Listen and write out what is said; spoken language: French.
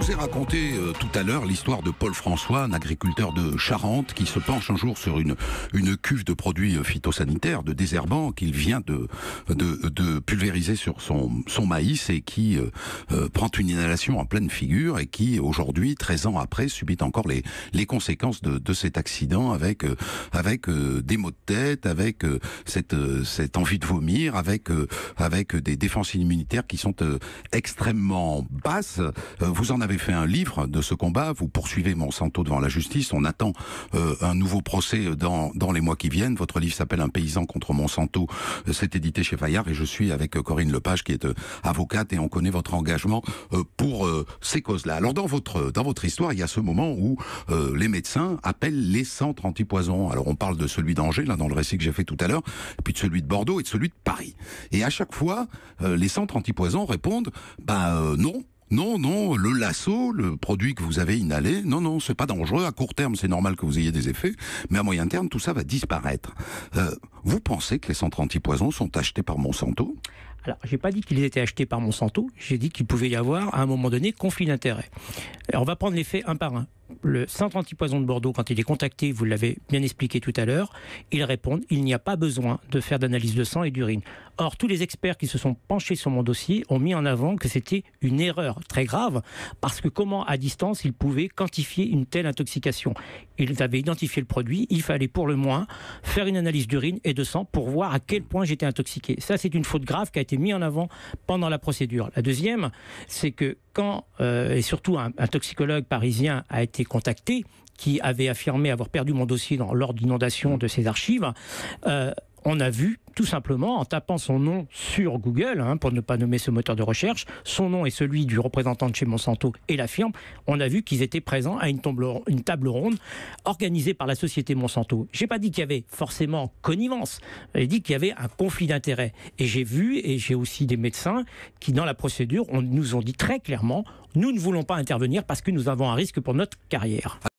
vous ai raconté tout à l'heure l'histoire de Paul François, un agriculteur de Charente qui se penche un jour sur une cuve de produits phytosanitaires, de désherbants qu'il vient de pulvériser sur son maïs et qui prend une inhalation en pleine figure et qui aujourd'hui, 13 ans après, subit encore les conséquences de cet accident avec des maux de tête, avec cette envie de vomir, avec des défenses immunitaires qui sont extrêmement basses. Vous en avez fait un livre de ce combat, vous poursuivez Monsanto devant la justice, on attend un nouveau procès dans les mois qui viennent. Votre livre s'appelle Un paysan contre Monsanto, c'est édité chez Fayard et je suis avec Corinne Lepage qui est avocate et on connaît votre engagement pour ces causes-là. Alors dans votre histoire, il y a ce moment où les médecins appellent les centres antipoison. Alors on parle de celui d'Angers, là dans le récit que j'ai fait tout à l'heure, puis de celui de Bordeaux et de celui de Paris. Et à chaque fois, les centres antipoison répondent non. Non, le lasso, le produit que vous avez inhalé, non, c'est pas dangereux. À court terme, c'est normal que vous ayez des effets, mais à moyen terme, tout ça va disparaître. Vous pensez que les centres antipoison sont achetés par Monsanto ? Alors, j'ai pas dit qu'ils étaient achetés par Monsanto, j'ai dit qu'il pouvait y avoir, à un moment donné, conflit d'intérêts. Alors, on va prendre les faits un par un. Le centre antipoison de Bordeaux, quand il est contacté, vous l'avez bien expliqué tout à l'heure, ils répondent il n'y a pas besoin de faire d'analyse de sang et d'urine. Or, tous les experts qui se sont penchés sur mon dossier ont mis en avant que c'était une erreur très grave, parce que comment, à distance, ils pouvaient quantifier une telle intoxication ? Ils avaient identifié le produit, il fallait pour le moins faire une analyse d'urine et de sang pour voir à quel point j'étais intoxiqué. Ça, c'est une faute grave qui a été mise en avant pendant la procédure. La deuxième, c'est que quand, et surtout un toxicologue parisien a été contacté, qui avait affirmé avoir perdu mon dossier lors d'inondation de ses archives, on a vu, tout simplement, en tapant son nom sur Google, pour ne pas nommer ce moteur de recherche, son nom et celui du représentant de chez Monsanto et la firme, on a vu qu'ils étaient présents à une table ronde organisée par la société Monsanto. J'ai pas dit qu'il y avait forcément connivence, j'ai dit qu'il y avait un conflit d'intérêts. Et j'ai vu, et j'ai aussi des médecins qui, dans la procédure, nous ont dit très clairement, nous ne voulons pas intervenir parce que nous avons un risque pour notre carrière.